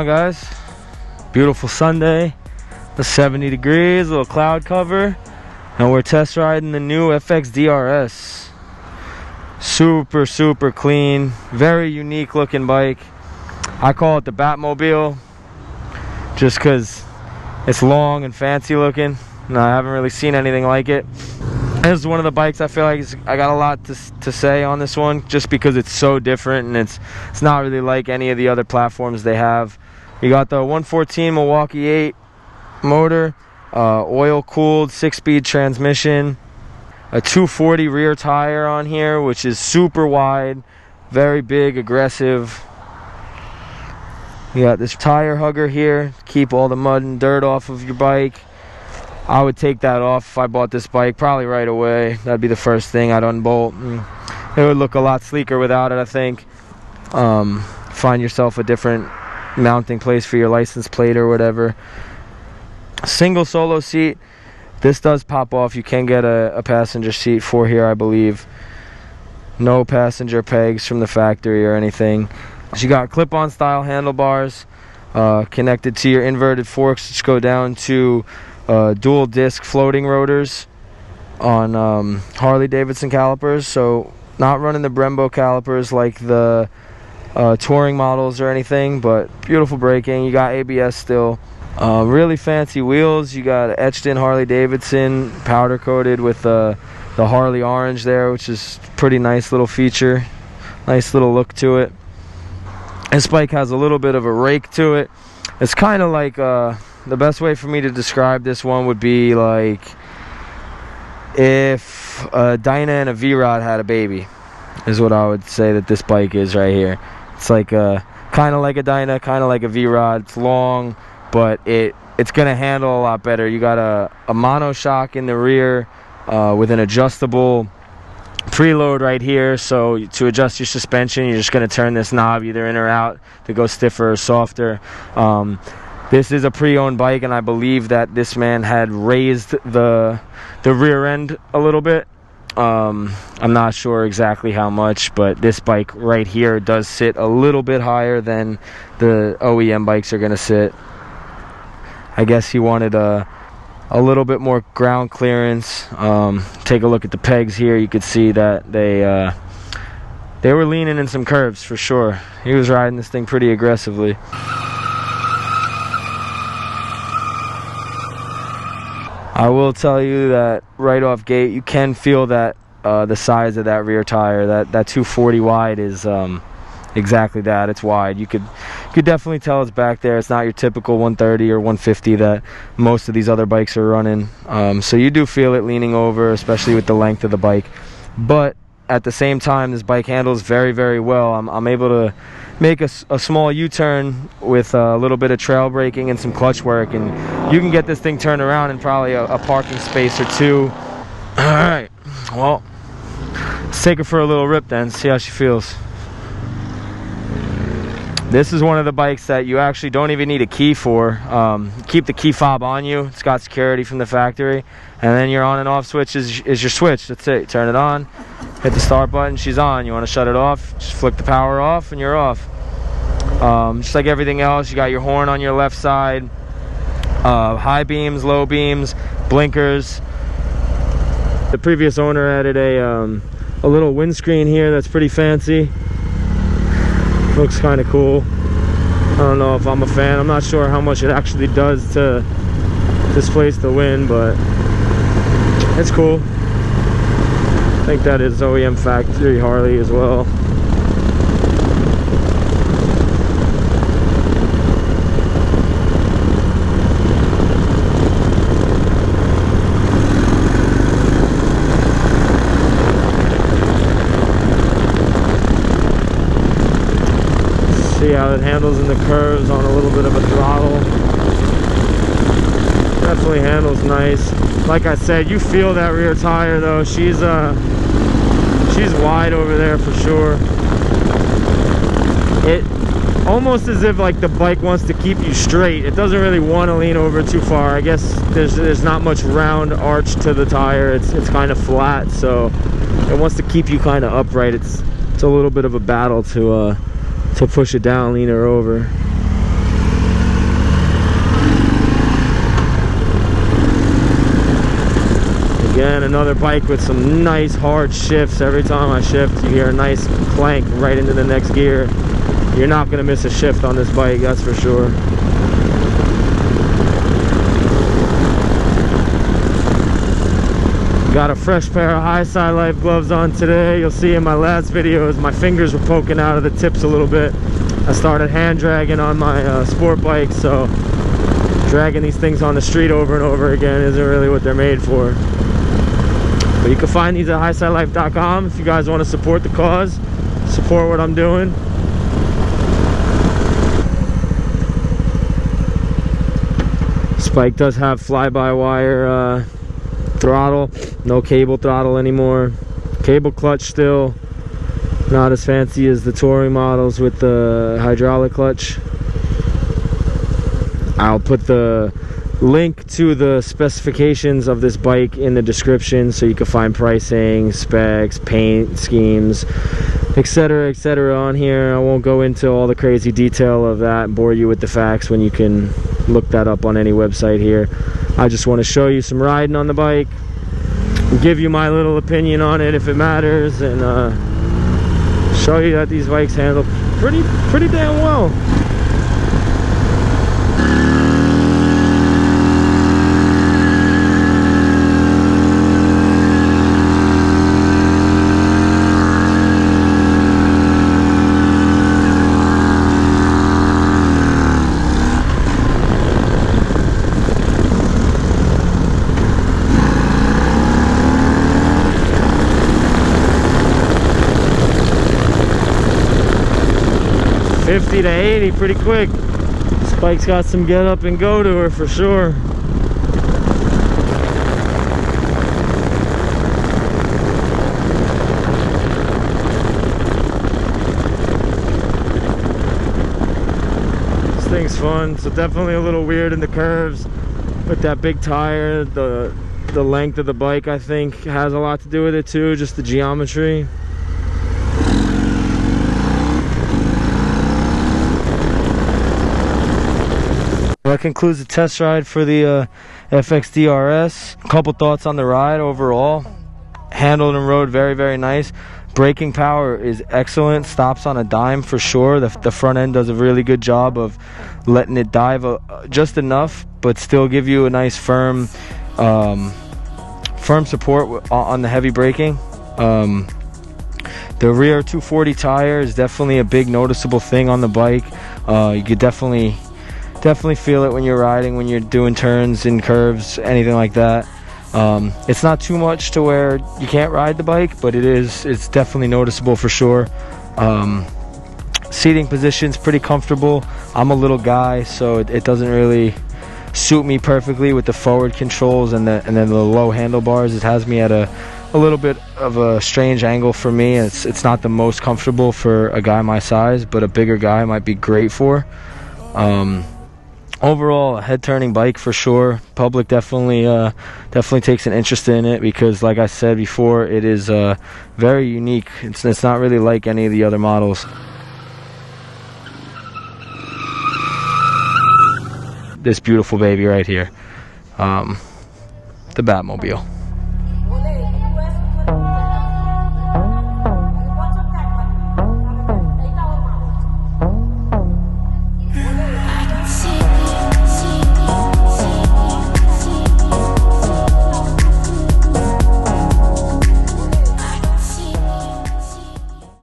on, guys? Beautiful Sunday. It's 70 degrees, a little cloud cover, and we're test riding the new FXDRS. Super clean, very unique looking bike. I call it the Batmobile just because it's long and fancy looking, and I haven't really seen anything like it. This is one of the bikes I feel like I got a lot to say on this one, just because it's so different and it's not really like any of the other platforms they have. You got the 114 Milwaukee 8 motor, oil cooled 6-speed transmission, a 240 rear tire on here, which is super wide, very big, aggressive. You got this tire hugger here, keep all the mud and dirt off of your bike. I would take that off if I bought this bike, probably right away. That'd be the first thing I'd unbolt. It would look a lot sleeker without it, I think. Find yourself a different mounting place for your license plate or whatever. Single solo seat. This does pop off. You can get a passenger seat for here, I believe. No passenger pegs from the factory or anything. So you got clip-on style handlebars connected to your inverted forks, which go down to dual disc floating rotors on Harley Davidson calipers. So not running the Brembo calipers like the touring models or anything, but beautiful braking. You got ABS still. Really fancy wheels. You got etched in Harley Davidson, powder coated with the Harley orange there, which is pretty nice little feature. Nice little look to it. This bike has a little bit of a rake to it. It's kind of like the best way for me to describe this one would be like if a Dyna and a V-Rod had a baby, is what I would say that this bike is right here. It's like kind of like a Dyna, kind of like a V-Rod. It's long, but it's gonna handle a lot better. You got a monoshock in the rear with an adjustable preload right here, so to adjust your suspension you're just going to turn this knob either in or out to go stiffer or softer. This is a pre-owned bike, and I believe that this man had raised the rear end a little bit. I'm not sure exactly how much, but this bike right here does sit a little bit higher than the OEM bikes are going to sit. I guess he wanted a little bit more ground clearance. Take a look at the pegs here. You could see that they were leaning in some curves for sure. He was riding this thing pretty aggressively. I will tell you that right off gate you can feel that the size of that rear tire, that 240 wide is exactly that. It's wide. You could definitely tell it's back there. It's not your typical 130 or 150 that most of these other bikes are running. So you do feel it leaning over, especially with the length of the bike. But at the same time, this bike handles very well. I'm able to make a small U-turn with a little bit of trail braking and some clutch work, and you can get this thing turned around in probably a parking space or two. Alright, well, let's take her for a little rip then, see how she feels. This is one of the bikes that you actually don't even need a key for. Keep the key fob on you. It's got security from the factory. And then your on and off switch is your switch. That's it. Turn it on, hit the start button, she's on. You want to shut it off, just flick the power off and you're off. Just like everything else, you got your horn on your left side. High beams, low beams, blinkers. The previous owner added a little windscreen here that's pretty fancy. Looks kind of cool. I don't know if I'm a fan. I'm not sure how much it actually does to displace the wind, but it's cool. I think that is OEM factory Harley as well. See how it handles in the curves on a little bit of a throttle. Definitely handles nice. Like I said, you feel that rear tire though. She's wide over there for sure. It almost as if like the bike wants to keep you straight. It doesn't really want to lean over too far. I guess there's not much round arch to the tire. It's kind of flat, so it wants to keep you kind of upright. It's a little bit of a battle to push it down, lean her over. then another bike with some nice hard shifts. Every time I shift, you hear a nice clank right into the next gear. You're not going to miss a shift on this bike, that's for sure. Got a fresh pair of HighSideLife gloves on today. You'll see in my last videos my fingers were poking out of the tips a little bit. I started hand dragging on my sport bike, so dragging these things on the street over and over again isn't really what they're made for. But you can find these at HighSideLife.com if you guys want to support the cause, support what I'm doing. This bike does have fly-by-wire throttle, no cable throttle anymore. Cable clutch still, not as fancy as the touring models with the hydraulic clutch. I'll put the link to the specifications of this bike in the description so you can find pricing, specs, paint schemes, etc., etc. on here. I won't go into all the crazy detail of that and bore you with the facts when you can look that up on any website here. I just want to show you some riding on the bike, give you my little opinion on it if it matters, and show you that these bikes handle pretty damn well. $50 to $80 pretty quick. This bike's got some get up and go to her for sure. This thing's fun. So definitely a little weird in the curves with that big tire. The length of the bike, I think, has a lot to do with it too, just the geometry. That concludes the test ride for the FXDRS. A couple thoughts on the ride overall. Handled and rode very, very nice. Braking power is excellent. Stops on a dime for sure. The front end does a really good job of letting it dive just enough, but still give you a nice firm support on the heavy braking. The rear 240 tire is definitely a big noticeable thing on the bike. You could definitely feel it when you're riding, when you're doing turns and curves, anything like that. It's not too much to where you can't ride the bike, but it's definitely noticeable for sure. Seating position's pretty comfortable. I'm a little guy, so it doesn't really suit me perfectly with the forward controls and then the low handlebars. It has me at a little bit of a strange angle for me. It's not the most comfortable for a guy my size, but a bigger guy might be great for. Overall, a head-turning bike for sure. Public definitely takes an interest in it because, like I said before, it is very unique. It's not really like any of the other models. This beautiful baby right here, the Batmobile.